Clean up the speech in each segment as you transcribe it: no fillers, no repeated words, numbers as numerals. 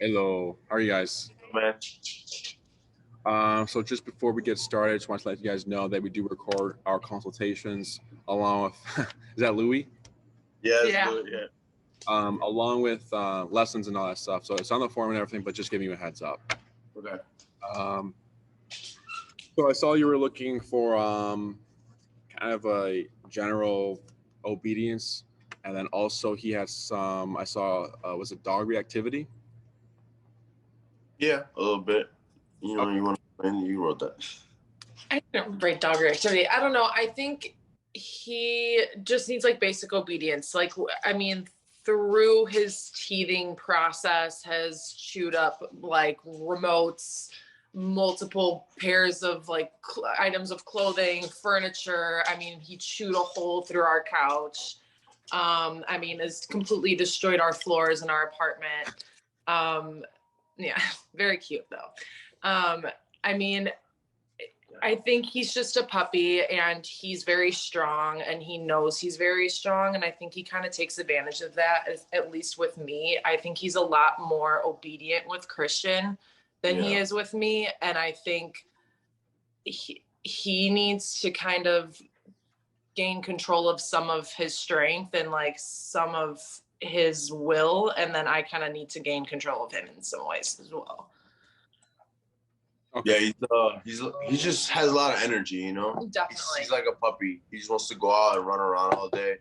Hello, how are you guys? Man. So just before we get started, I just want to let you guys know that we do record our consultations along with is that Louie? Yes, Yeah. yeah. Along with lessons and all that stuff. So it's on the form and everything, but just giving you a heads up. Okay. So I saw you were looking for kind of a general obedience, and then also he has some. I saw was it dog reactivity? Yeah, a little bit. You know, Okay. you want to, and you wrote that. I don't rate dog reactivity. I don't know. I think he just needs like basic obedience. Like, I mean, through his teething process, has chewed up like remotes, multiple pairs of like items of clothing, furniture. I mean, he chewed a hole through our couch. I mean, has completely destroyed our floors in our apartment. Yeah, very cute though. I mean, I think he's just a puppy and he's very strong and he knows he's very strong. And I think he kind of takes advantage of that, at least with me. I think he's a lot more obedient with Christian than he is with me. And I think he needs to kind of gain control of some of his strength and like some of his will. And then I kind of need to gain control of him in some ways as well. Okay. Yeah, he just has a lot of energy, you know. Definitely. He's like a puppy. He just wants to go out and run around all day.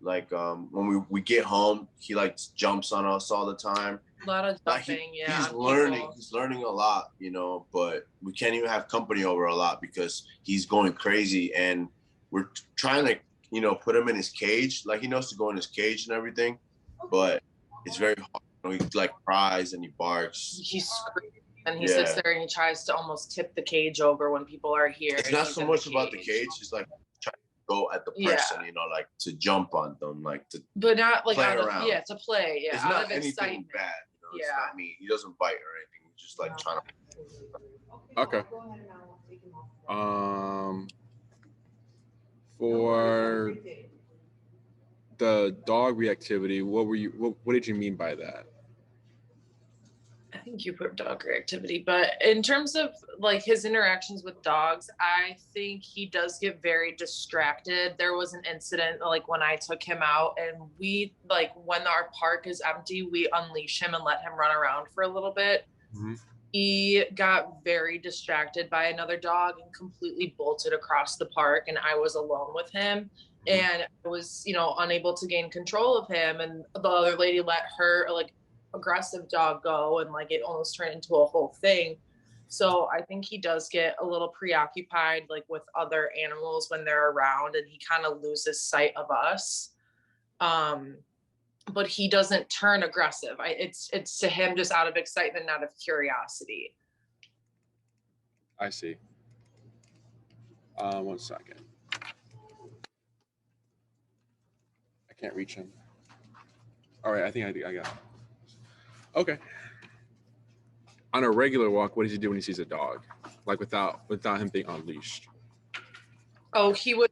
Like when we get home, he like jumps on us all the time. A lot of jumping, yeah. He's learning. He's learning a lot, you know. But we can't even have company over a lot because he's going crazy, and we're trying to, you know, put him in his cage. Like he knows to go in his cage and everything, but it's very hard. You know, he like cries and he barks. He screams. And he sits there and he tries to almost tip the cage over when people are here. It's not so much about the cage. It's like trying to go at the person, you know, like to jump on them, like to. But not like play around. To play. Yeah, it's out not of anything excitement. bad. You know, it's not mean. He doesn't bite or anything. He's just like trying to. Okay. For the dog reactivity, what did you mean by that? I think you put dog reactivity, but in terms of like his interactions with dogs, I think he does get very distracted. There was an incident like when I took him out and we like when our park is empty, we unleash him and let him run around for a little bit. Mm-hmm. He got very distracted by another dog and completely bolted across the park, and I was alone with him. And I was, you know, unable to gain control of him. And the other lady let her like aggressive dog go, and like it almost turned into a whole thing. So I think he does get a little preoccupied like with other animals when they're around, and he kind of loses sight of us. But he doesn't turn aggressive. It's to him just out of excitement, out of curiosity. I see. 1 second. I can't reach him. All right, I think I got it. Okay. On a regular walk, what does he do when he sees a dog? Like without him being unleashed? Oh, he would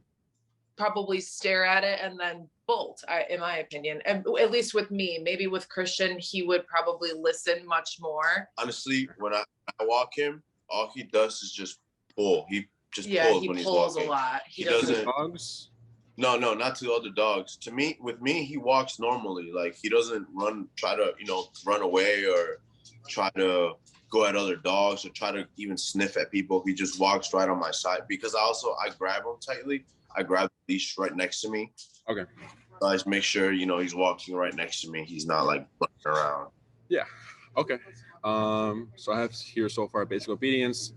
probably stare at it and then bolt, in my opinion. And at least with me, maybe with Christian, he would probably listen much more. Honestly, when I walk him, all he does is just pull. He just pulls when he's walking. He pulls a lot. He doesn't. Dogs? No, not to other dogs. To me, with me, he walks normally. Like he doesn't try to, you know, run away or try to go at other dogs or try to even sniff at people. He just walks right on my side because I grab him tightly. I grab the leash right next to me. Okay. So I just make sure, you know, he's walking right next to me. He's not like running around. Yeah. Okay. So I have here so far basic obedience,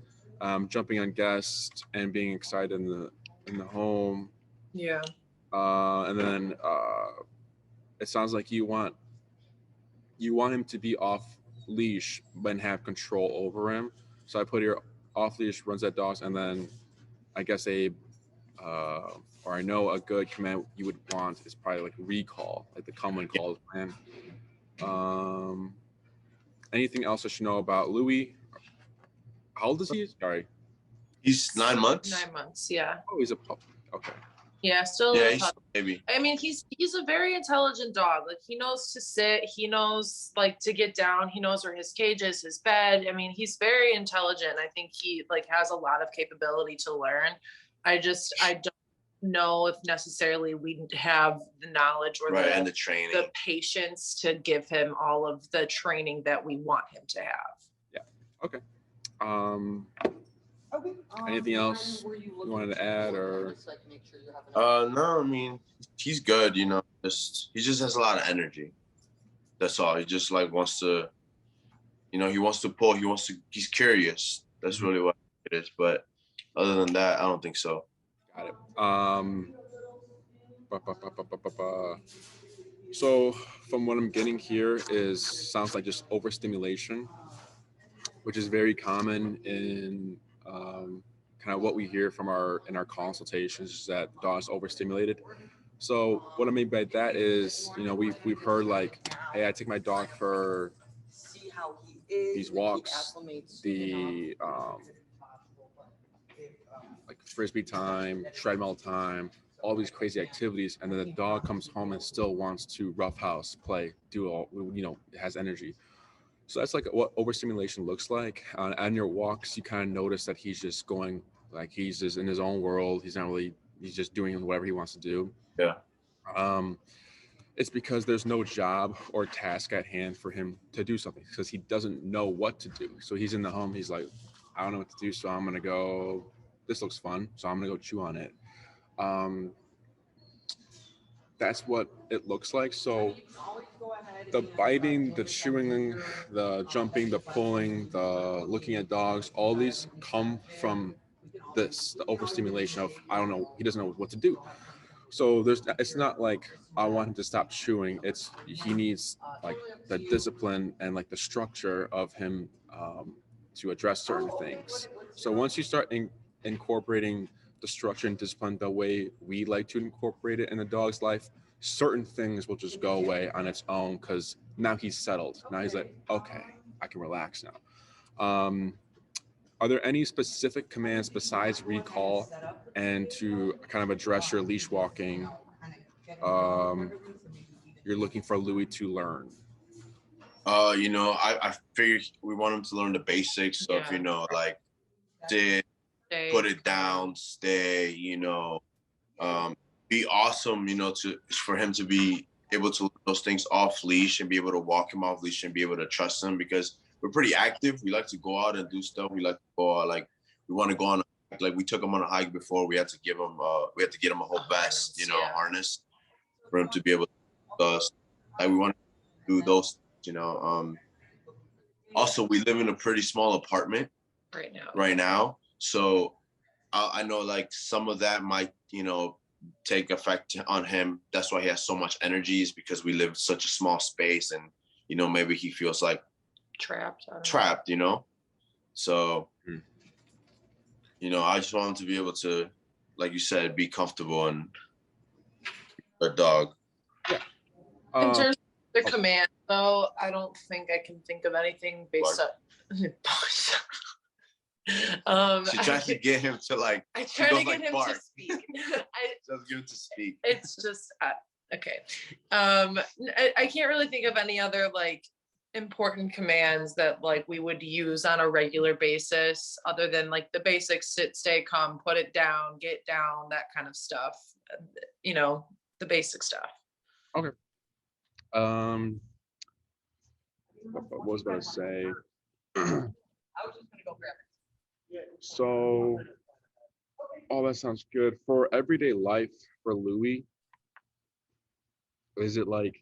jumping on guests and being excited in the home. Yeah. And then it sounds like you want him to be off leash but have control over him. So I put here off leash, runs at dogs, and then I guess or I know a good command you would want is probably like recall, like the common call plan. Anything else I should know about Louie? How old is he? Sorry. He's 9 months. 9 months, yeah. Oh, he's a pup. Okay. Yeah, still a Yeah, little he's tough. maybe. I mean, he's a very intelligent dog. Like he knows to sit, he knows like to get down, he knows where his cage is, his bed. I mean, he's very intelligent. I think he like has a lot of capability to learn. I don't know if necessarily we have the knowledge or Right, and the training, the patience to give him all of the training that we want him to have. Yeah. Okay. Anything else you wanted to add, or? No, I mean, he's good, you know, he just has a lot of energy. That's all. He just like wants to, you know, he wants to pull, he's curious. That's really what it is. But other than that, I don't think so. Got it. So from what I'm getting here sounds like just overstimulation, which is very common in kind of what we hear from in our consultations, is that the dog's overstimulated. So what I mean by that is, you know, we've heard like, hey, I take my dog for these walks, the like frisbee time, treadmill time, all these crazy activities, and then the dog comes home and still wants to roughhouse, play, do all, you know, it has energy. So that's like what overstimulation looks like. On your walks, you kind of notice that he's just going, like he's just in his own world. He's just doing whatever he wants to do. Yeah. It's because there's no job or task at hand for him to do something, because he doesn't know what to do. So he's in the home. He's like, I don't know what to do. So I'm going to go, this looks fun. So I'm going to go chew on it. That's what it looks like. So the biting, the chewing, the jumping, the pulling, the looking at dogs, all these come from the overstimulation of, I don't know, he doesn't know what to do. So it's not like I want him to stop chewing. He needs like the discipline and like the structure of him to address certain things. So once you start incorporating the structure and discipline the way we like to incorporate it in the dog's life, certain things will just go away on its own, because now he's settled. Now he's like, okay, I can relax now. Are there any specific commands besides recall and to kind of address your leash walking you're looking for Louie to learn? You know, I figured we want him to learn the basics of, you know, like sit, put it down, stay, you know, be awesome, you know, for him to be able to learn those things off leash and be able to walk him off leash and be able to trust him, because we're pretty active. We like to go out and do stuff. We like to go out, like we want to go on, like we took him on a hike before. We had to get him a whole vest, you know, a harness for him to be able to like we want to do those, you know. Also, we live in a pretty small apartment right now. So I know like some of that might, you know, take effect on him. That's why he has so much energy, is because we live in such a small space, and, you know, maybe he feels like trapped, you know? So, you know, I just want him to be able to, like you said, be comfortable and a dog. Yeah. In terms of the command, though, I don't think I can think of anything based on. She tries to get him to like. I try to get him to speak. Just get him to speak. It's just okay. I can't really think of any other like important commands that like we would use on a regular basis, other than like the basics: sit, stay, come, put it down, get down, that kind of stuff. You know, the basic stuff. Okay. What was I going to say? I was just gonna go grab it. So, that sounds good. For everyday life for Louie, is it like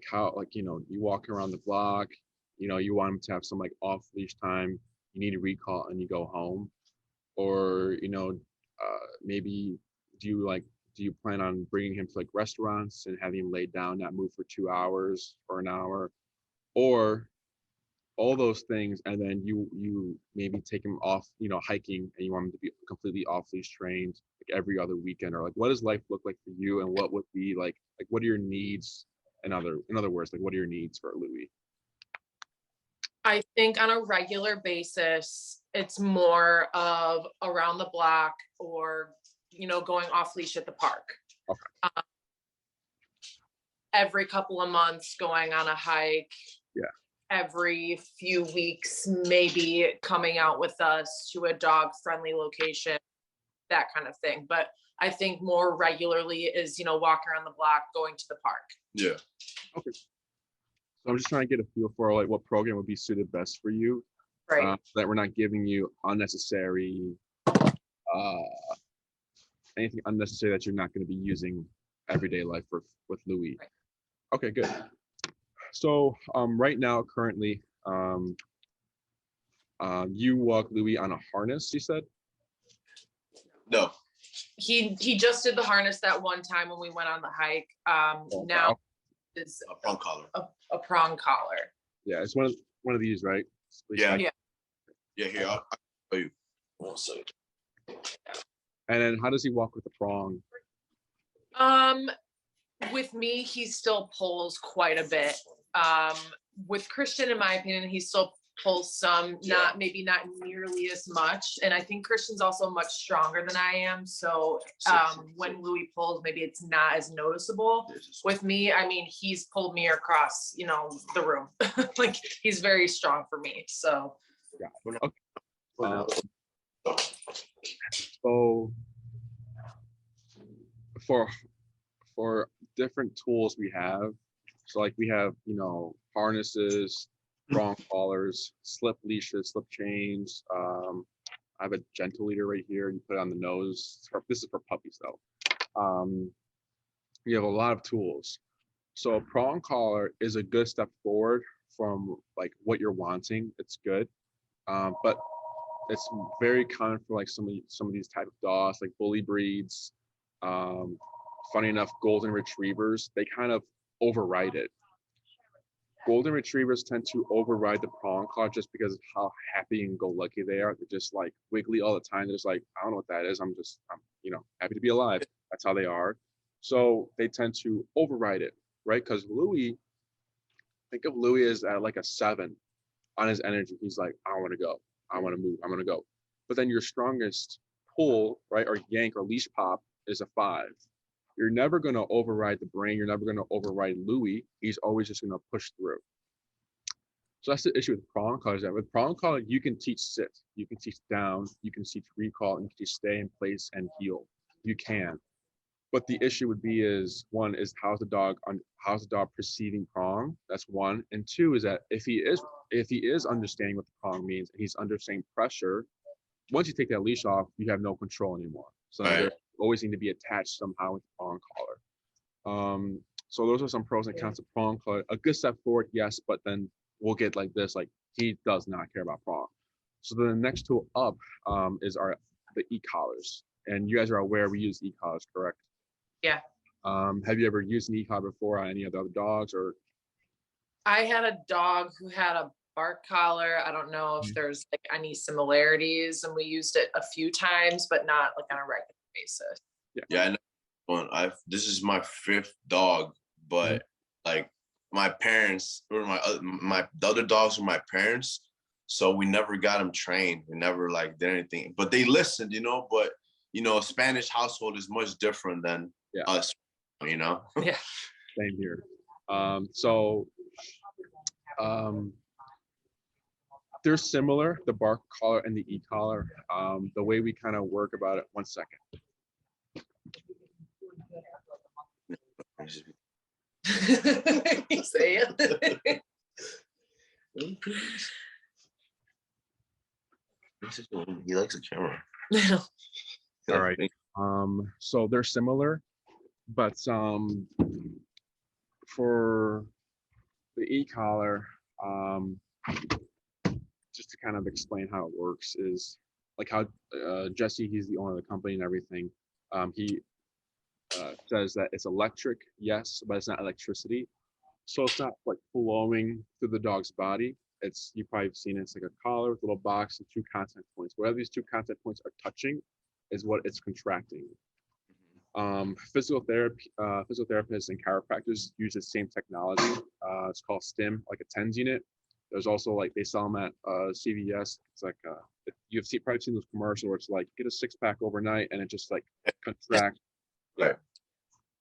how, like, you know, you walk around the block, you know, you want him to have some like off leash time, you need a recall and you go home? Or, you know, maybe do you plan on bringing him to like restaurants and having him lay down, not move for 2 hours or an hour, or all those things, and then you maybe take him off, you know, hiking, and you want him to be completely off leash trained like every other weekend? Or like, what does life look like for you, and what would be like what are your needs? In other words, like, what are your needs for Louie? I think on a regular basis, it's more of around the block or going off leash at the park. Okay. Every couple of months going on a hike. Yeah. Every few weeks, maybe coming out with us to a dog friendly location, that kind of thing. But I think more regularly is, walking around the block, going to the park. Yeah. Okay. So I'm just trying to get a feel for like what program would be suited best for you. Right. That we're not giving you unnecessary, anything unnecessary that you're not going to be using everyday life with Louie. Right. Okay, good. So right now, currently, you walk Louie on a harness, you said? No. He just did the harness that one time when we went on the hike. Now Wow. is A prong collar. a prong collar. Yeah, it's one of these, right? Yeah. Yeah. Yeah, here, I'll show you. 1 second. And then how does he walk with the prong? With me, he still pulls quite a bit. With Christian, in my opinion, he still pulls some, not nearly as much. And I think Christian's also much stronger than I am. So when Louie pulls, maybe it's not as noticeable. With me, I mean, he's pulled me across, the room. Like he's very strong for me. So Yeah. Okay. So for different tools we have, so like we have harnesses, prong collars, slip leashes, slip chains. I have a gentle leader right here. You put it on the nose. This is for puppies though. You have a lot of tools. So a prong collar is a good step forward from like what you're wanting. It's good, but it's very common for like some of these type of dogs, like bully breeds. Funny enough, golden retrievers, they kind of override it. Golden retrievers tend to override the prong collar just because of how happy and go lucky they are. They're just like wiggly all the time. They're just like, I don't know what that is. I'm happy to be alive. That's how they are. So they tend to override it, right? Because Louie, think of Louie as at like a 7 on his energy. He's like, I want to go. I want to move. I'm going to go. But then your strongest pull, right, or yank or leash pop is a 5. You're never going to override the brain. You're never going to override Louie. He's always just going to push through. So that's the issue with prong collars. With prong collar, you can teach sit, you can teach down, you can teach recall, and you can teach stay in place and heel. You can. But the issue would be one is how's the dog perceiving prong? That's one. And 2 is that if he is understanding what the prong means and he's understanding pressure, once you take that leash off, you have no control anymore. So there always need to be attached somehow with the prong collar. So those are some pros and cons of prong collar. A good step forward, yes, but then we'll get like this, like he does not care about prong. So the next tool up is the e-collars. And you guys are aware we use e-collars, correct? Yeah. Have you ever used an e-collar before on any of the other dogs? Or I had a dog who had a bark collar. I don't know if there's like any similarities, and we used it a few times, but not like on a regular basis. Yeah, I know. This is my 5th dog, but like my parents or the other dogs were my parents, so we never got them trained. We never like did anything, but they listened, but a Spanish household is much different than us, Yeah. Same here. They're similar, the bark collar and the e-collar. The way we kind of work about it, 1 second. You say it. He likes the camera. All right. So they're similar, but for the e-collar, just to kind of explain how it works is like how Jesse, he's the owner of the company and everything. He says that it's electric, yes, but it's not electricity. So it's not like flowing through the dog's body. You've probably seen it. It's like a collar with a little box and 2 contact points. Wherever these 2 contact points are touching is what it's contracting. Physical therapists and chiropractors use the same technology. It's called STIM, like a TENS unit. There's also like they sell them at CVS. It's like you've probably seen those commercials where it's like get a 6-pack overnight and it just like contracts. Right.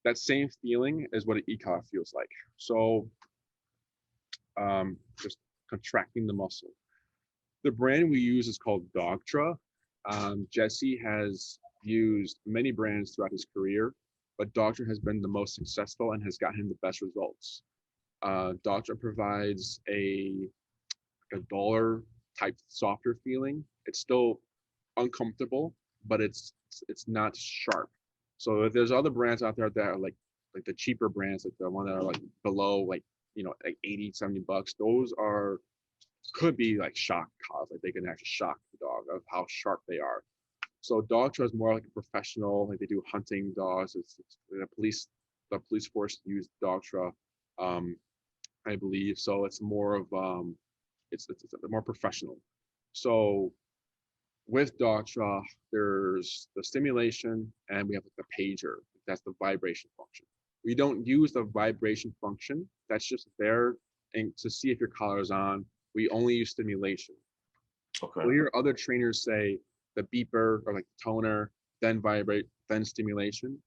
That same feeling is what an e-collar feels like. So just contracting the muscle. The brand we use is called Dogtra. Jesse has used many brands throughout his career, but Dogtra has been the most successful and has gotten him the best results. Dogtra provides a duller type softer feeling. It's still uncomfortable, but it's not sharp. So if there's other brands out there that are like the cheaper brands, like the one that are like below like like 80, 70 bucks, those could be like shock collars. Like they can actually shock the dog of how sharp they are. So Dogtra is more like a professional, like they do hunting dogs. It's the police force use Dogtra, I believe. So it's more of it's more professional. So with Dogtra, there's the stimulation and we have the pager. That's the vibration function. We don't use the vibration function. That's just there and to see if your collar is on. We only use stimulation. Okay. We'll hear other trainers say the beeper or like the toner, then vibrate, then stimulation.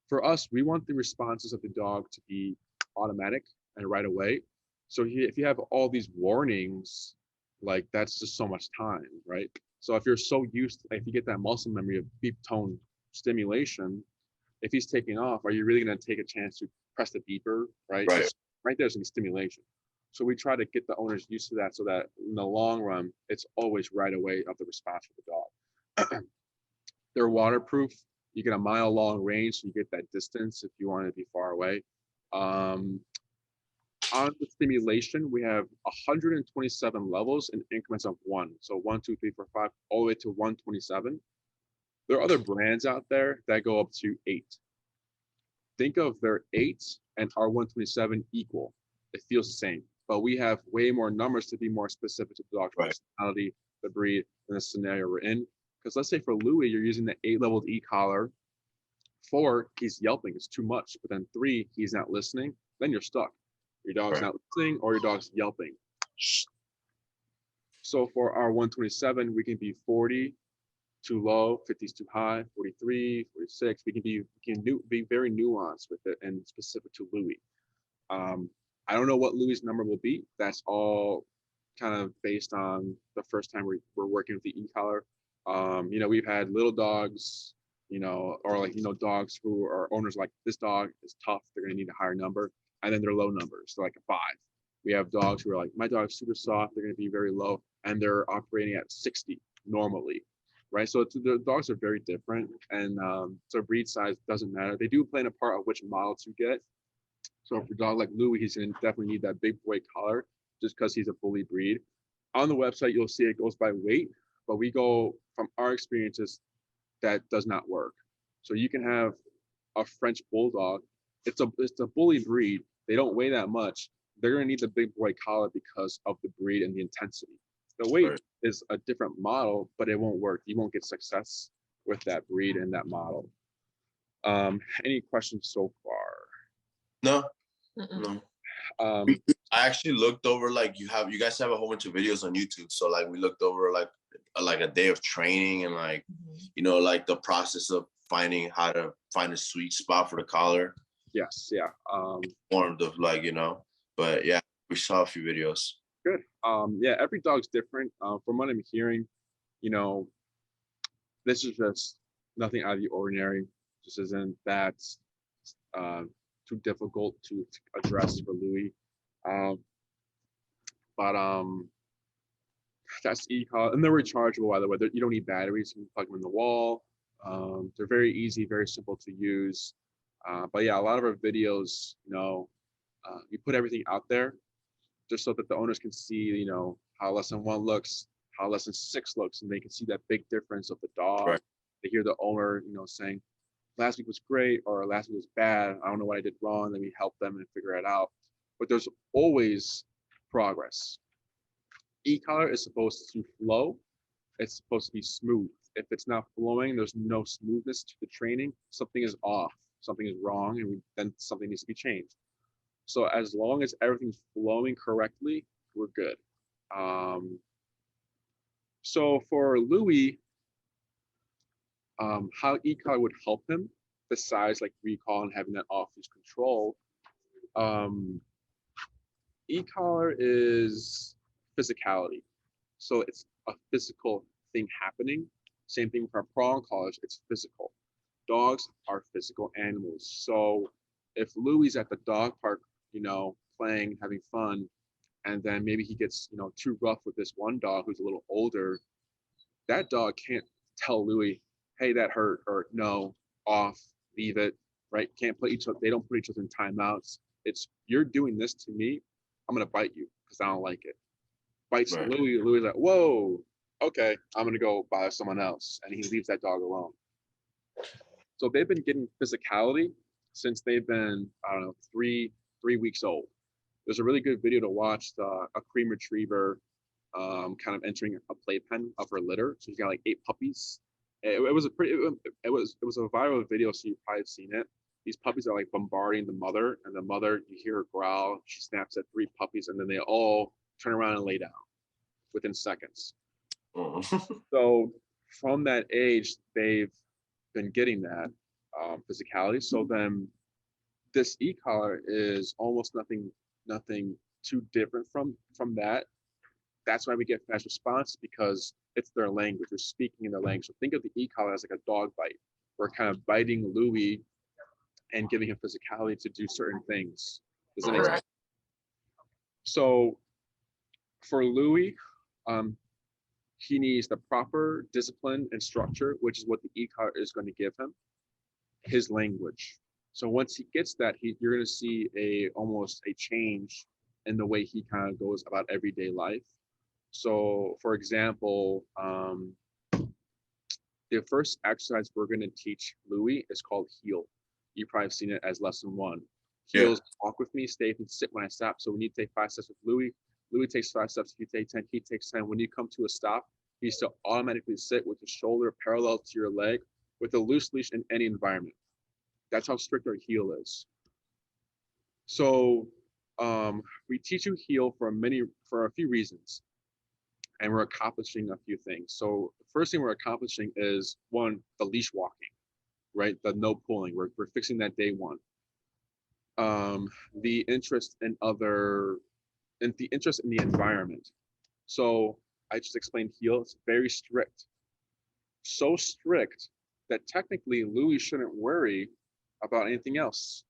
For us, we want the responses of the dog to be automatic and right away. So if you have all these warnings, like that's just so much time, right? So if you're so used to, if you get that muscle memory of beep tone stimulation, if he's taking off, are you really going to take a chance to press the beeper, right? Right. Right there's some stimulation. So we try to get the owners used to that so that in the long run, it's always right away of the response of the dog. They're waterproof. You get a mile long range, so you get that distance if you want to be far away. On the stimulation, we have 127 levels in increments of 1. So 1, 2, 3, 4, 5, all the way to 127. There are other brands out there that go up to 8. Think of their 8 and our 127 equal. It feels the same, but we have way more numbers to be more specific to the dog's personality, the breed, and the scenario we're in. Because let's say for Louie, you're using the 8-leveled e-collar. 4, he's yelping, it's too much. But then 3, he's not listening. Then you're stuck. Your dog's not listening or your dog's yelping. So for our 127, we can be 40 too low, 50 is too high, 43, 46. We can be very nuanced with it and specific to Louie. I don't know what Louie's number will be. That's all kind of based on the first time we're working with the e-collar. We've had little dogs, or like, dogs who are owners like this dog is tough. They're going to need a higher number. And then they're low numbers. So like a 5. We have dogs who are like, my dog's super soft. They're going to be very low. And they're operating at 60 normally. Right. So the dogs are very different. And so breed size doesn't matter. They do play a part of which model to get. So for a dog like Louie, he's going to definitely need that big boy collar just because he's a bully breed. On the website, you'll see it goes by weight, but we go from our experiences that does not work. So you can have a French bulldog. It's a bully breed. They don't weigh that much. They're going to need the big boy collar because of the breed and the intensity. The weight is a different model, but it won't work. You won't get success with that breed and that model. Any questions so far? No. I actually looked over, like you guys have a whole bunch of videos on YouTube. So like we looked over like a day of training and like, like the process of finding how to find a sweet spot for the collar. Yes. Yeah. Formed of like, but yeah, we saw a few videos. Good. Yeah, every dog's different. From what I'm hearing, this is just nothing out of the ordinary. This isn't that too difficult to address for Louie. That's e-collar, and they're rechargeable, by the way. You don't need batteries. You can plug them in the wall. They're very easy, very simple to use. But yeah, a lot of our videos, we put everything out there just so that the owners can see, how lesson 1 looks, how lesson 6 looks, and they can see that big difference of the dog. Right. They hear the owner, saying, last week was great, or last week was bad. I don't know what I did wrong. Then we help them and figure it out. But there's always progress. E-collar is supposed to flow. It's supposed to be smooth. If it's not flowing, there's no smoothness to the training. Something is off. Something is wrong, and then something needs to be changed. So as long as everything's flowing correctly, we're good. So for Louie, how e-collar would help him, besides like recall and having that off his control, e-collar is physicality. So it's a physical thing happening. Same thing for prong collars, it's physical. Dogs are physical animals. So if Louie's at the dog park, playing, having fun, and then maybe he gets, too rough with this one dog who's a little older, that dog can't tell Louie, hey, that hurt, or no, off, leave it, right? Can't put each other, they don't put each other in timeouts. It's, you're doing this to me, I'm gonna bite you because I don't like it. Bites Right. Louie, Louie's like, whoa, okay, I'm gonna go bother someone else. And he leaves that dog alone. So they've been getting physicality since they've been, I don't know, three weeks old. There's a really good video to watch, a cream retriever kind of entering a playpen of her litter. So she's got like 8 puppies. It was a viral video, so you've probably seen it. These puppies are like bombarding the mother, and the mother, you hear her growl. She snaps at 3 puppies, and then they all turn around and lay down within seconds. Oh. So from that age, they've been getting that physicality. So then this e-collar is almost nothing too different from that. That's why we get fast response, because it's their language. We're speaking in their language. So think of the e-collar as like a dog bite. We're kind of biting Louie and giving him physicality to do certain things. Does that make sense? So for Louie, he needs the proper discipline and structure, which is what the e-collar is going to give him, his language. So once he gets that, you're going to see almost a change in the way he kind of goes about everyday life. So for example, the first exercise we're going to teach Louie is called heel. You've probably seen it as lesson 1. Heels, walk with me, stay and sit when I stop. So when you take 5 steps with Louie, Louie takes 5 steps. If you take 10, he takes 10. When you come to a stop, he's to automatically sit with the shoulder parallel to your leg with a loose leash in any environment. That's how strict our heel is. So we teach you heel for a few reasons, and we're accomplishing a few things. So the first thing we're accomplishing is, 1, the leash walking, right? The no pulling. We're fixing that day 1. The interest in the environment. So I just explained heel. It's very strict. So strict that technically Louie shouldn't worry about anything else,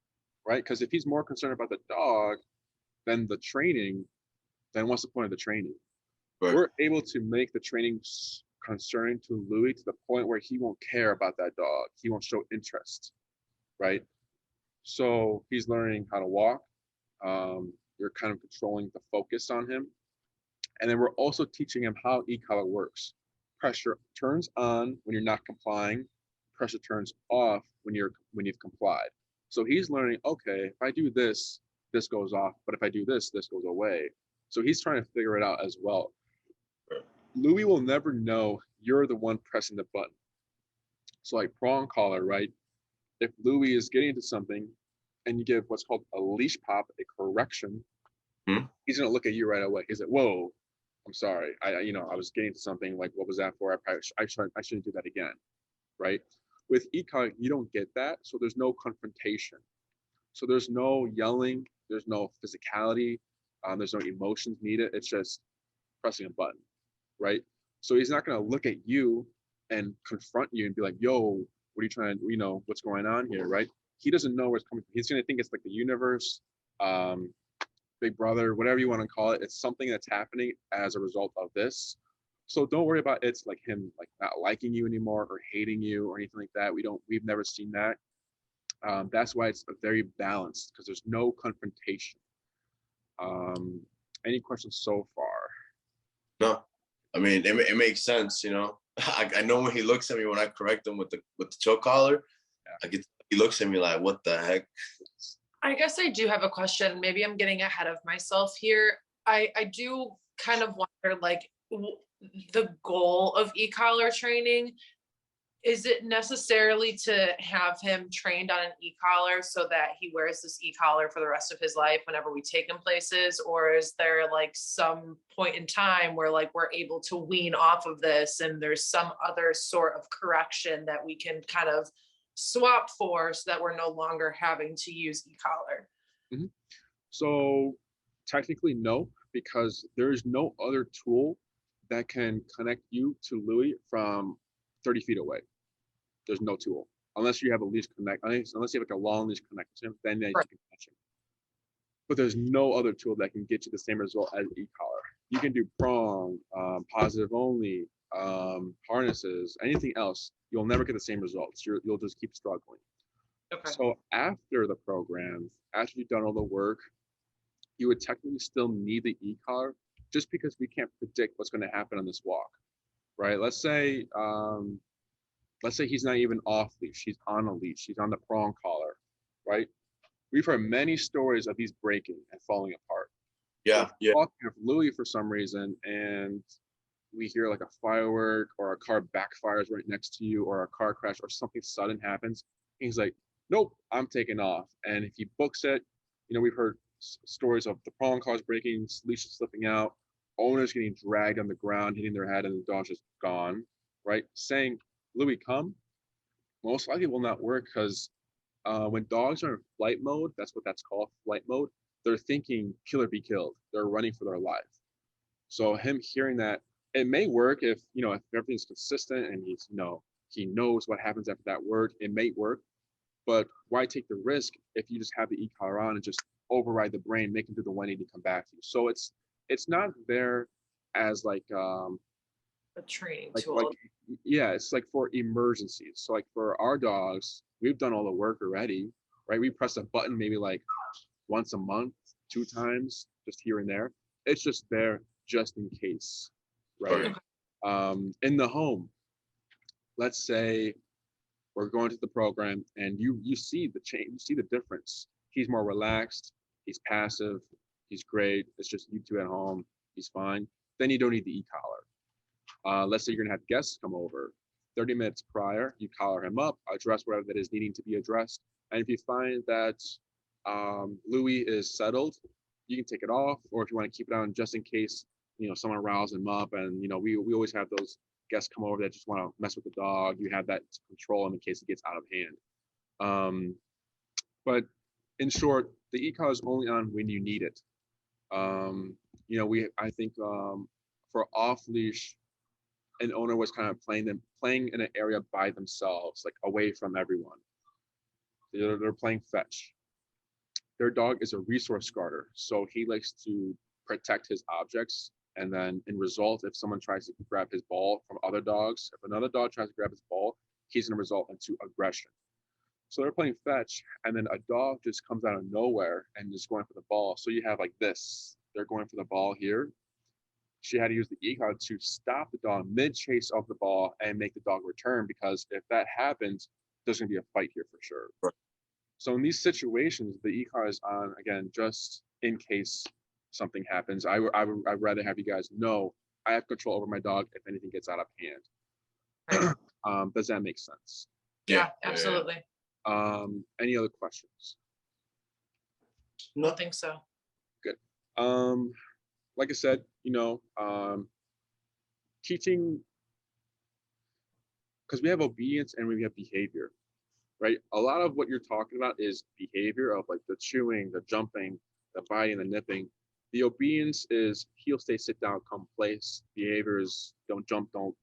right? Because if he's more concerned about the dog than the training, then what's the point of the training? Right. We're able to make the training concerning to Louie to the point where he won't care about that dog. He won't show interest, right? So he's learning how to walk. You're kind of controlling the focus on him. And then we're also teaching him how e-collar works. Pressure turns on when you're not complying. Pressure turns off when you've complied. So he's learning, okay, if I do this, this goes off. But if I do this, this goes away. So he's trying to figure it out as well. Louie will never know you're the one pressing the button. So like prong collar, right? If Louie is getting into something and you give what's called a leash pop, a correction, he's gonna look at you right away. He's like, whoa, I'm sorry. I was getting to something, like, what was that for? I shouldn't do that again, right? With e-collar, you don't get that. So there's no confrontation. So there's no yelling, there's no physicality, there's no emotions needed. It's just pressing a button, right? So he's not gonna look at you and confront you and be like, yo, what are you trying to, what's going on here, right? He doesn't know where it's coming from. He's gonna think it's like the universe, Big Brother, whatever you want to call it. It's something that's happening as a result of this. So don't worry about it's like him like not liking you anymore or hating you or anything like that. We've never seen that. That's why it's very balanced, because there's no confrontation. Any questions so far? No, I mean it makes sense. I know when he looks at me when I correct him with the choke collar, he looks at me like, what the heck? I guess I do have a question. Maybe I'm getting ahead of myself here. I do kind of wonder, like, the goal of e-collar training. Is it necessarily to have him trained on an e-collar so that he wears this e-collar for the rest of his life whenever we take him places? Or is there like some point in time where like we're able to wean off of this and there's some other sort of correction that we can kind of swap for so that we're no longer having to use e-collar? Mm-hmm. So technically no, because there's no other tool that can connect you to Louie from 30 feet away. There's no tool unless you have a leash connect. Unless you have like a long leash connect to him, then you can touch him. But there's no other tool that can get you the same result as e-collar. You can do prong, positive only, harnesses, anything else. You'll never get the same results. You'll just keep struggling. Okay. So after the program, after you've done all the work, you would technically still need the e-collar, just because we can't predict what's going to happen on this walk, right? Let's say he's not even off leash, he's on a leash, he's on the prong collar, right? We've heard many stories of these breaking and falling apart. Yeah, yeah. Walking with Louie for some reason, and we hear like a firework or a car backfires right next to you, or a car crash or something sudden happens. He's like, nope, I'm taking off. And if he books it, we've heard stories of the prong cars breaking, leashes slipping out, owners getting dragged on the ground, hitting their head, and the dog's just gone, right? Saying, Louie, come, most likely will not work, because when dogs are in flight mode, that's what that's called, flight mode, they're thinking kill or be killed. They're running for their life. So him hearing that, it may work if everything's consistent and he knows what happens after that word, it may work. But why take the risk if you just have the e-collar on and just override the brain, make him do the 180, come back to you? So it's not there as like a training tool. Like, yeah, it's like for emergencies. So like for our dogs, we've done all the work already, right? We press a button maybe like once a month, 2 times, just here and there. It's just there just in case, right? In the home, let's say we're going to the program and you see the change, you see the difference. He's more relaxed, he's passive, he's great. It's just you two at home, he's fine. Then you don't need the e-collar. Let's say you're gonna have guests come over. 30 minutes prior, you collar him up, address whatever that is needing to be addressed. And if you find that Louie is settled, you can take it off, or if you want to keep it on just in case someone riles him up. And we always have those guests come over that just want to mess with the dog. You have that to control him in case it gets out of hand. But in short, the e-collar is only on when you need it. I think for off leash, an owner was kind of playing in an area by themselves, like away from everyone. They're playing fetch. Their dog is a resource guarder, so he likes to protect his objects. And then in result, if someone tries to grab his ball from other dogs, if another dog tries to grab his ball, he's going to result into aggression. So they're playing fetch, and then a dog just comes out of nowhere and is going for the ball. So you have like this. They're going for the ball here. She had to use the e-collar to stop the dog mid-chase of the ball and make the dog return, because if that happens, there's going to be a fight here for sure. Right. So in these situations, the e-collar is on, again, just in case something happens. I'd rather have you guys know I have control over my dog if anything gets out of hand. Right. Does that make sense? Yeah, absolutely. Any other questions? No, I think so. Good. Like I said, teaching, because we have obedience and we have behavior, right? A lot of what you're talking about is behavior of like the chewing, the jumping, the biting, the nipping. The obedience is heel, stay, sit down, come place. Behaviors, don't jump, don't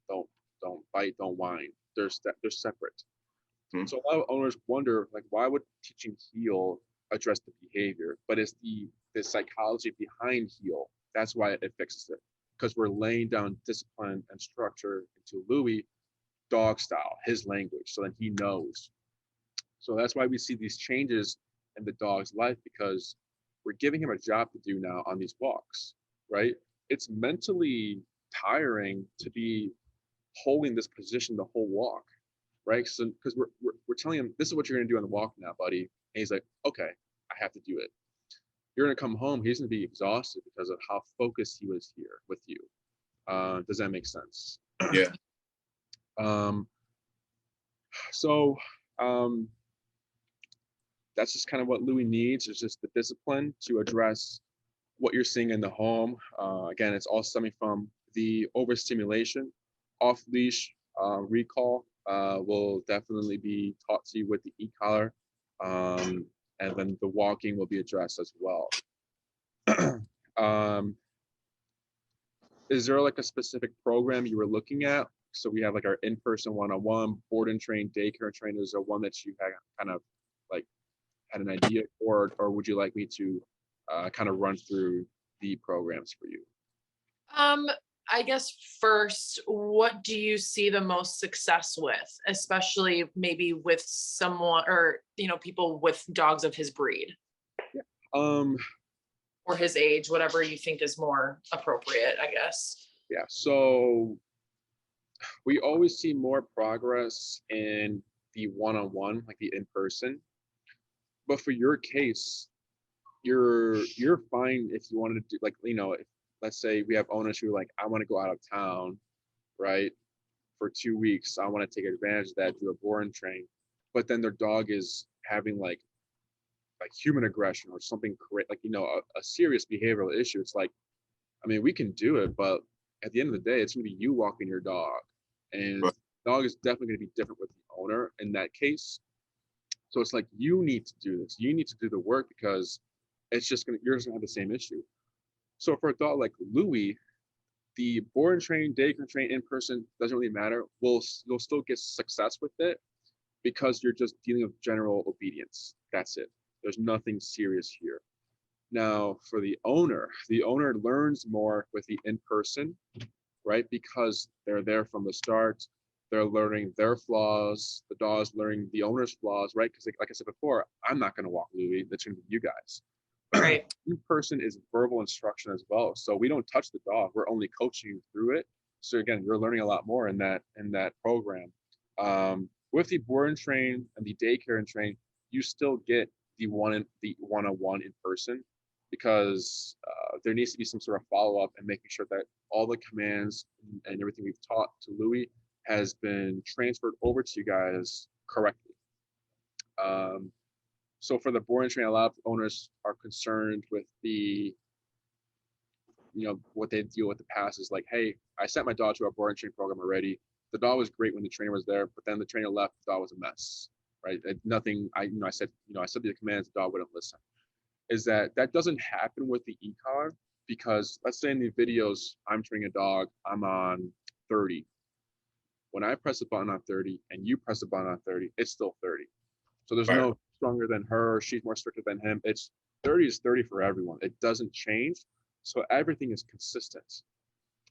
bite, don't whine. They're separate. Mm-hmm. So a lot of owners wonder, like, why would teaching heel address the behavior? But it's the psychology behind heel. That's why it fixes it. Because we're laying down discipline and structure into Louie, dog style, his language, so that he knows. So that's why we see these changes in the dog's life, because we're giving him a job to do now on these walks, right? It's mentally tiring to be holding this position the whole walk, right? So because we're telling him, this is what you're gonna do on the walk now, buddy. And he's like, okay, I have to do it. You're gonna come home, he's gonna be exhausted because of how focused he was here with you. Does that make sense? Yeah. So that's just kind of what Louie needs, is just the discipline to address what you're seeing in the home. Again, it's all stemming from the overstimulation. Off leash recall will definitely be taught to you with the e-collar, and then the walking will be addressed as well. um, is there like a specific program you were looking at? So we have like our in-person one-on-one, board and train, daycare trainers, or one that you had kind of like had an idea for, or would you like me to kind of run through the programs for you? I guess first, what do you see the most success with, especially maybe with someone or, people with dogs of his breed Um, or his age, whatever you think is more appropriate, I guess. yeah, so we always see more progress in the one-on-one, like the in-person. But for your case, you're fine if you wanted to do like, if, let's say we have owners who are like, I want to go out of town, right, for 2 weeks. I want to take advantage of that, do a board and train, but then their dog is having like human aggression or something correct, like a serious behavioral issue. It's like, I mean, we can do it, but at the end of the day, it's going to be you walking your dog, and Right. the dog is definitely going to be different with the owner in that case. So it's like, you need to do this. You need to do the work, because you're just gonna have the same issue. So for a dog like Louie, the board and train, daycare train, in person doesn't really matter. You'll still get success with it, because you're just dealing with general obedience. That's it. There's nothing serious here. Now, for the owner learns more with the in person, right? Because they're there from the start. They're learning their flaws. The dog's learning the owner's flaws, right? Because like I said before, I'm not going to walk Louie. That's going to be you guys. Right. In person is verbal instruction as well. So we don't touch the dog. We're only coaching you through it. So again, you're learning a lot more in that program. With the board and train and the daycare and train, you still get the one-on-one in person, because there needs to be some sort of follow-up and making sure that all the commands and everything we've taught to Louie has been transferred over to you guys correctly. So for the board and train, a lot of owners are concerned with what they deal with the past is like, hey, I sent my dog to a board and train program already. The dog was great when the trainer was there, but then the trainer left, the dog was a mess, right? Nothing. I said the commands, the dog wouldn't listen. Is that doesn't happen with the e-collar, because let's say in the videos I'm training a dog, I'm on 30. When I press the button on 30 and you press the button on 30, it's still 30. So there's no stronger than her, she's more stricter than him. It's 30 is 30 for everyone. It doesn't change. So everything is consistent.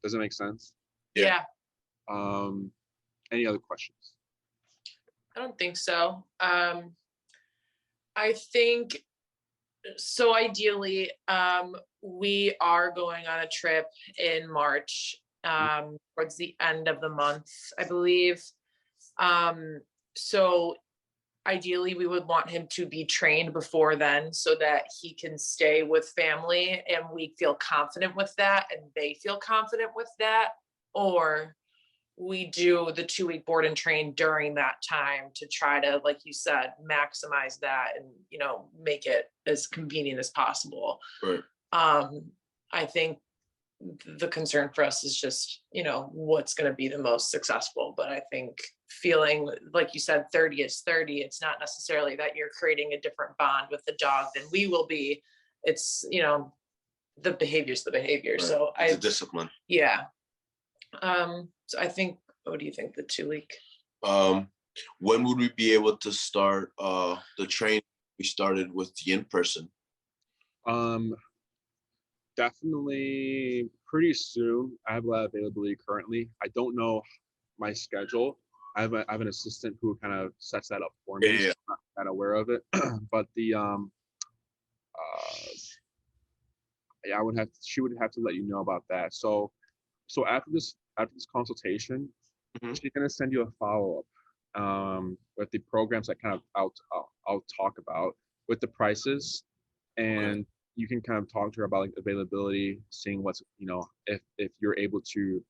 Does it make sense? Yeah. Any other questions? I don't think so. I think so. Ideally, we are going on a trip in March, towards the end of the month, I believe. So ideally we would want him to be trained before then, so that he can stay with family and we feel confident with that and they feel confident with that. Or we do the 2-week board and train during that time to try to, like you said, maximize that and, make it as convenient as possible. Right. I think the concern for us is just, what's going to be the most successful. But I think feeling, like you said, 30 is 30. It's not necessarily that you're creating a different bond with the dog than we will be. It's, the behavior's the behavior. Right. So it's a discipline. Yeah. So I think, what do you think, the 2-week? When would we be able to start the training we started with the in-person? Definitely pretty soon. I have a lot of availability currently. I don't know my schedule. I have an assistant who kind of sets that up for me. Yeah. So I'm not that aware of it. But she would have to let you know about that. So after this consultation, she's gonna send you a follow-up with the programs that kind of I'll talk about, with the prices, and you can kind of talk to her about like availability, seeing what's, if you're able to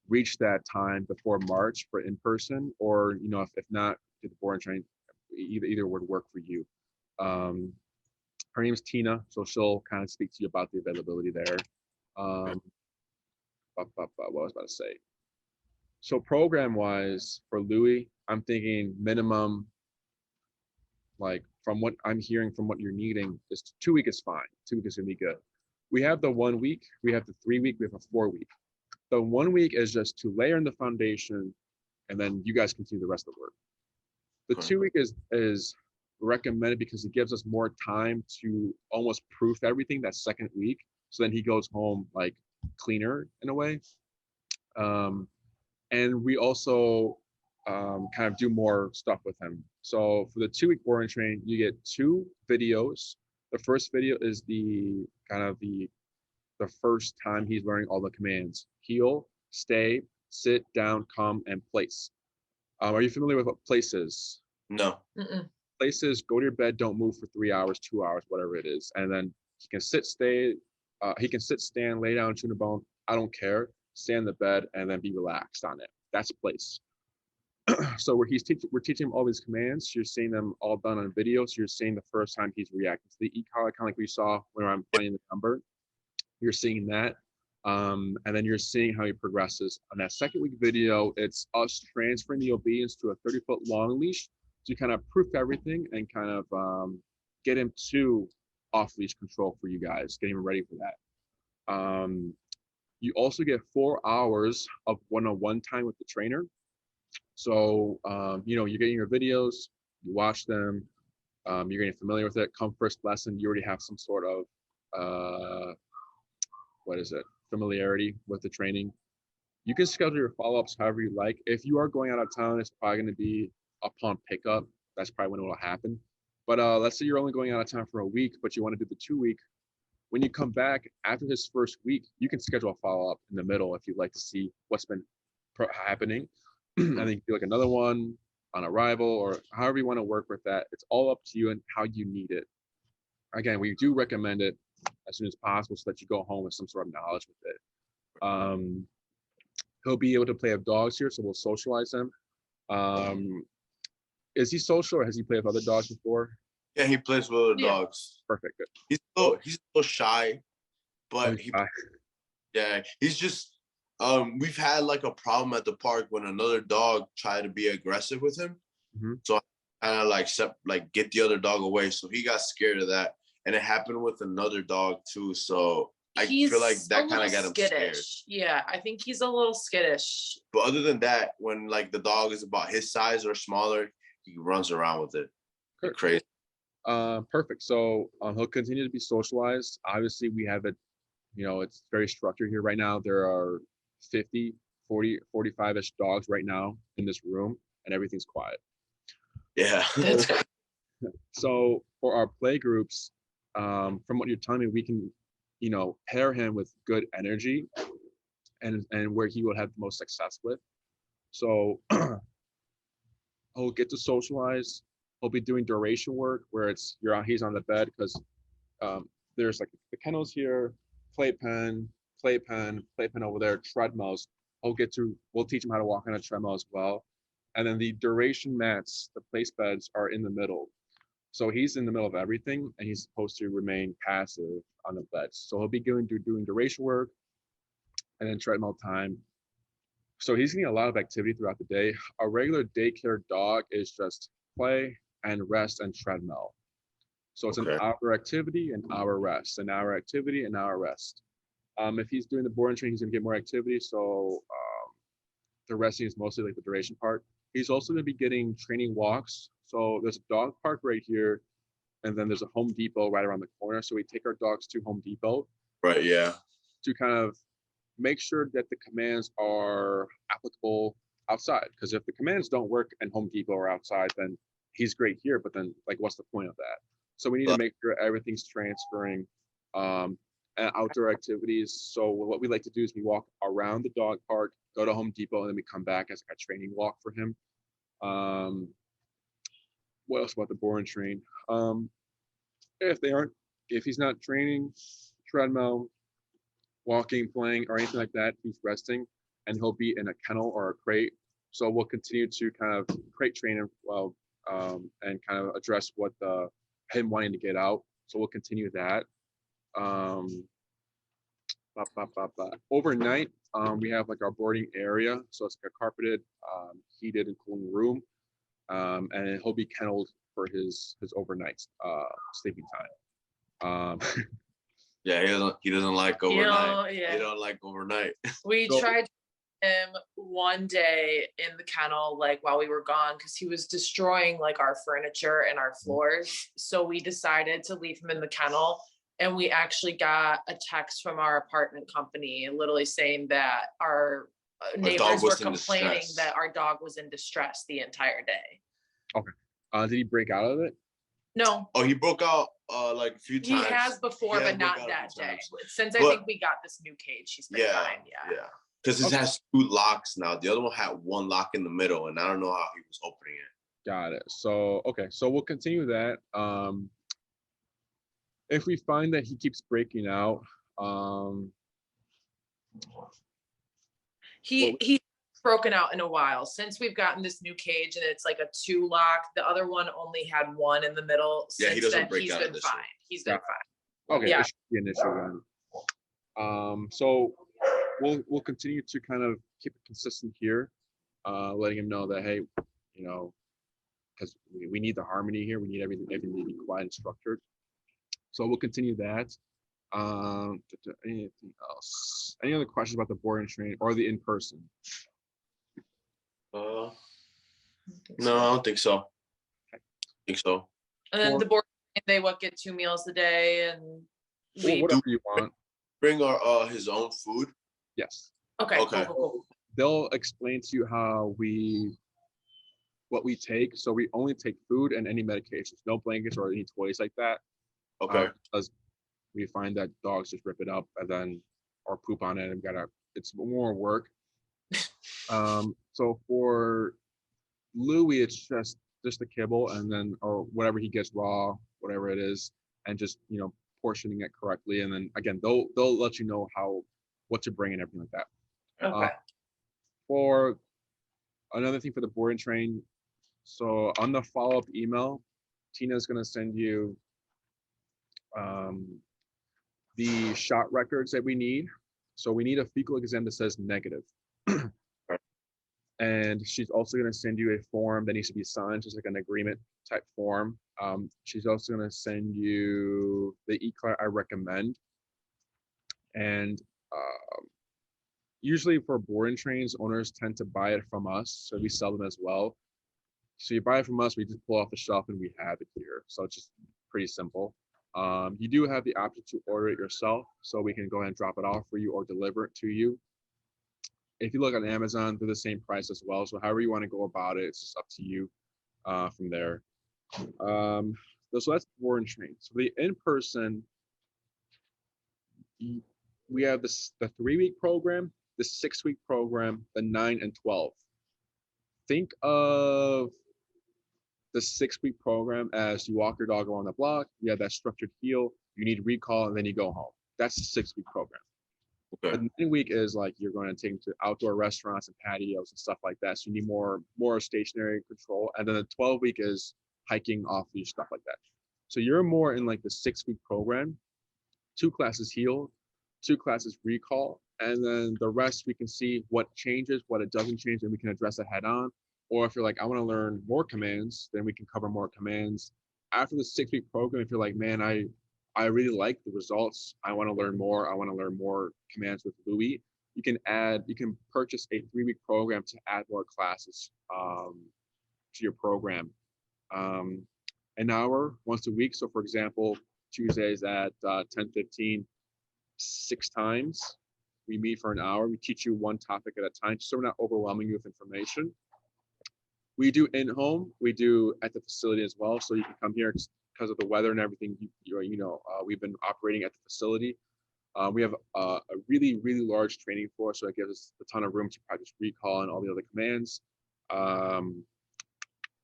reach that time before March for in person, or if not, did the board and train, either would work for you. Her name is Tina, so she'll kind of speak to you about the availability there. What was I about to say? So program-wise for Louie, I'm thinking minimum, like from what I'm hearing from what you're needing, is 2 week is fine. 2 week is gonna be good. We have the 1 week, we have the 3 week, we have a 4 week. The 1 week is just to layer in the foundation, and then you guys continue the rest of the work. The 2 week is recommended because it gives us more time to almost proof everything that second week. So then he goes home like cleaner in a way. And we also kind of do more stuff with him. So for the 2 week board and train, you get 2 videos. The first video is the kind of the first time he's learning all the commands: heel, stay, sit, down, come, and place. Are you familiar with what place is? No. Place is go to your bed, don't move for 3 hours, 2 hours, whatever it is. And then he can sit, stay, he can sit, stand, lay down, chew the bone. I don't care. Stay in the bed and then be relaxed on it. That's place. So we're teaching him all these commands. You're seeing them all done on video. So you're seeing the first time he's reacting to the e-collar, kind of like we saw when I'm playing the number. You're seeing that. And then you're seeing how he progresses. On that second week video, it's us transferring the obedience to a 30-foot long leash to kind of proof everything and kind of get him to off-leash control for you guys, getting him ready for that. You also get 4 hours of one-on-one time with the trainer. So, you're getting your videos, you watch them, you're getting familiar with it. Come first lesson, you already have some sort of, familiarity with the training. You can schedule your follow-ups however you like. If you are going out of town, it's probably going to be upon pickup. That's probably when it will happen. But let's say you're only going out of town for a week, but you want to do the 2 week. When you come back after his first week, you can schedule a follow-up in the middle if you'd like to see what's been happening. And then you do like another one on arrival, or however you want to work with that. It's all up to you and how you need it. Again, we do recommend it as soon as possible so that you go home with some sort of knowledge with it. He'll be able to play with dogs here, so we'll socialize him. Is he social, or has he played with other dogs before? Yeah, he plays with other dogs. Perfect, good. He's a little shy, but he's just we've had like a problem at the park when another dog tried to be aggressive with him. So I kind of like get the other dog away. So he got scared of that. And it happened with another dog too. So I feel like that kind of got him scared. Yeah, I think he's a little skittish. But other than that, when like the dog is about his size or smaller, he runs around with it. Crazy. Perfect. So he'll continue to be socialized. Obviously, we have it, it's very structured here right now. There are 50, 40, 45-ish dogs right now in this room, and everything's quiet. Yeah. So for our play groups, from what you're telling me, we can, pair him with good energy and where he will have the most success with. So he'll get to socialize. He'll be doing duration work where he's on the bed, because there's like the kennels here, playpen over there, treadmills. We'll teach him how to walk on a treadmill as well. And then the duration mats, the place beds, are in the middle. So he's in the middle of everything, and he's supposed to remain passive on the beds. So he'll be doing duration work and then treadmill time. So he's getting a lot of activity throughout the day. A regular daycare dog is just play and rest and treadmill. So it's an hour activity, an hour rest, an hour activity, an hour rest. If he's doing the board and train, he's gonna get more activity. So the resting is mostly like the duration part. He's also gonna be getting training walks. So there's a dog park right here, and then there's a Home Depot right around the corner. So we take our dogs to Home Depot. Right, yeah. To kind of make sure that the commands are applicable outside. Because if the commands don't work in Home Depot or outside, then he's great here, but then like what's the point of that? So we need to make sure everything's transferring, and outdoor activities. So what we like to do is we walk around the dog park, go to Home Depot, and then we come back as a training walk for him. What else about the board and train? If he's not training, treadmill, walking, playing, or anything like that, he's resting, and he'll be in a kennel or a crate So we'll continue to kind of crate train him well, and kind of address what him wanting to get out. So we'll continue that. Overnight, we have like our boarding area. So it's like a carpeted, heated and cooling room. And he'll be kenneled for his overnight sleeping time. Yeah, he doesn't like overnight. Yeah. He don't like overnight. We tried him one day in the kennel, like while we were gone, because he was destroying like our furniture and our floors. So we decided to leave him in the kennel. And we actually got a text from our apartment company literally saying that our neighbors were complaining that our dog was in distress the entire day. Okay. Did he break out of it? No. Oh, he broke out like a few times. He has before, but not that day. Since I think we got this new cage, he's been fine. Yeah. Because it has 2 locks now. The other one had 1 lock in the middle, and I don't know how he was opening it. Got it. So okay, so we'll continue that. If we find that he keeps breaking out, he's broken out in a while since we've gotten this new cage, and it's like a 2 lock. The other one only had 1 in the middle. Yeah, since he doesn't then, break he's out. been fine. He's been fine. Okay, this should be an issue then. So we'll continue to kind of keep it consistent here, letting him know that, hey, you know, because we need the harmony here. We need everything to be quiet and structured. So we'll continue that. Anything else? Any other questions about the board and train or the in-person? No, I don't think so. I think so. And then the board, they get 2 meals a day, and whatever you want. Bring our his own food. Yes. Okay. Cool. They'll explain to you what we take. So we only take food and any medications, no blankets or any toys like that. Okay. Because we find that dogs just rip it up and then or poop on it, and it's more work. So for Louie, it's just the kibble and then or whatever he gets raw, whatever it is, and just portioning it correctly. And then again, they'll let you know what to bring and everything like that. Okay. For another thing for the board and train, so on the follow-up email, Tina's going to send you the shot records that we need. So we need a fecal exam that says negative. And she's also going to send you a form that needs to be signed, just like an agreement type form. She's also going to send you the e-card I recommend. And usually for board and trains, owners tend to buy it from us, so we sell them as well. So you buy it from us, we just pull off the shelf and we have it here. So it's just pretty simple. You do have the option to order it yourself, so we can go ahead and drop it off for you or deliver it to you. If you look on Amazon, they're the same price as well. So however you want to go about it, it's just up to you from there. So that's board and train. So the in-person, we have the 3-week program, the 6-week program, the 9 and 12. Think of the 6-week program as you walk your dog around the block, you have that structured heel, you need recall, and then you go home. That's the 6-week program. Okay. The 9-week is like you're going to take them to outdoor restaurants and patios and stuff like that. So you need more stationary control. And then the 12-week is hiking, off leash, stuff like that. So you're more in like the 6-week program, 2 classes heel, 2 classes recall, and then the rest we can see what changes, what it doesn't change, and we can address it head on. Or if you're like, I want to learn more commands, then we can cover more commands. After the 6-week program, if you're like, man, I really like the results, I want to learn more, I want to learn more commands with Louie, you can purchase a 3-week program to add more classes to your program. An hour once a week. So for example, Tuesdays at 10:15, 6 times. We meet for an hour. We teach you one topic at a time, so we're not overwhelming you with information. We do in-home. We do at the facility as well. So you can come here because of the weather and everything. We've been operating at the facility. We have a really, really large training floor, so it gives us a ton of room to practice recall and all the other commands.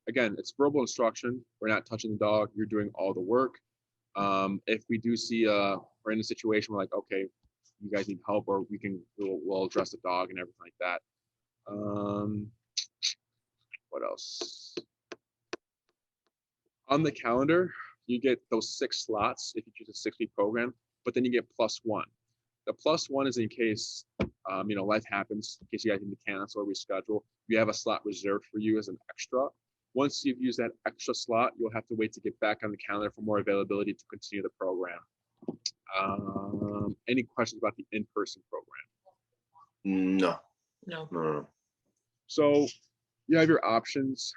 Again, it's verbal instruction. We're not touching the dog. You're doing all the work. If we do see we're in a situation where like, okay, you guys need help, or we'll address the dog and everything like that. What else? On the calendar, you get those 6 slots if you choose a 6-week program, but then you get +1. The +1 is in case, life happens, in case you guys need to cancel or reschedule. You have a slot reserved for you as an extra. Once you've used that extra slot, you'll have to wait to get back on the calendar for more availability to continue the program. Any questions about the in-person program? No. So you have your options.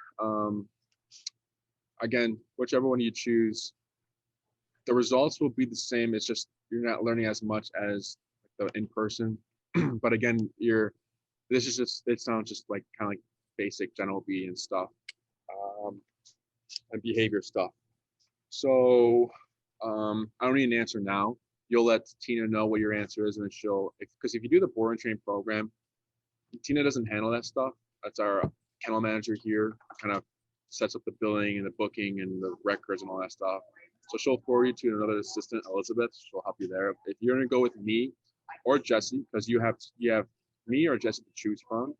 Again, whichever one you choose, the results will be the same. It's just you're not learning as much as the in-person. But again, it sounds just like kind of like basic general obedience stuff and behavior stuff. So I don't need an answer now. You'll let Tina know what your answer is, and then because if you do the board and train program, Tina doesn't handle that stuff. That's our kennel manager here, kind of sets up the billing and the booking and the records and all that stuff. So she'll forward you to another assistant, Elizabeth. She'll help you there. If you're gonna go with me or Jesse, because you have me or Jesse to choose from,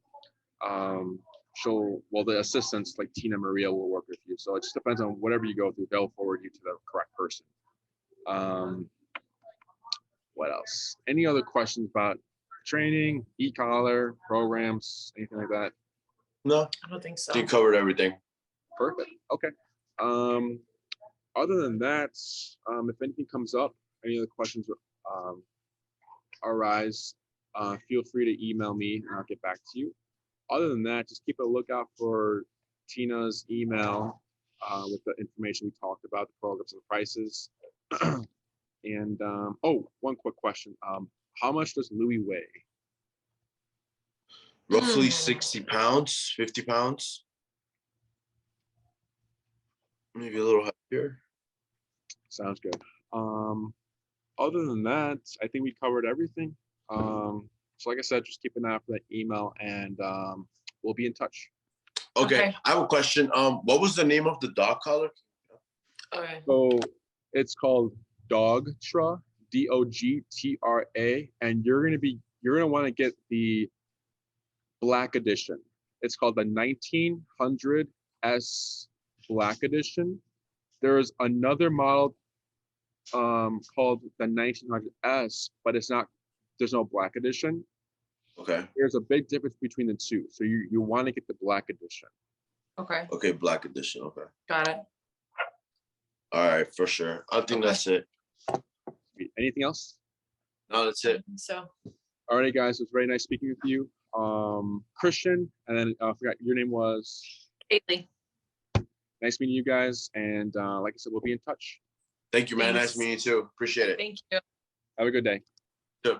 the assistants like Tina Maria will work with you. So it just depends on whatever you go through. They'll forward you to the correct person. What else? Any other questions about training, e-collar, programs, anything like that? No, I don't think so. you covered everything. Perfect. Okay. Other than that, if anything comes up, any other questions arise, feel free to email me and I'll get back to you. Other than that, just keep a lookout for Tina's email with the information we talked about, the programs and the prices. And one quick question. How much does Louie weigh? Roughly 60 pounds, 50 pounds. Maybe a little higher. Sounds good. Other than that, I think we covered everything. So like I said, just keep an eye out for that email and we'll be in touch. Okay. I have a question. What was the name of the dog collar? Okay. So it's called Dogtra, Dogtra, and you're gonna want to get the Black Edition. It's called the 1900S Black Edition. There's another model called the 1900S, but there's no Black Edition. Okay. There's a big difference between the two. So you want to get the Black Edition. Okay. Okay, Black Edition. Okay. Got it. All right, for sure. I think that's it. Anything else? No, that's it. So. All right, guys. It was very nice speaking with you. Christian, and then I forgot your name was Haley. Nice meeting you guys. And like I said, we'll be in touch. Thank you, man. Thanks. Nice meeting you too. Appreciate it. Thank you. Have a good day. Sure.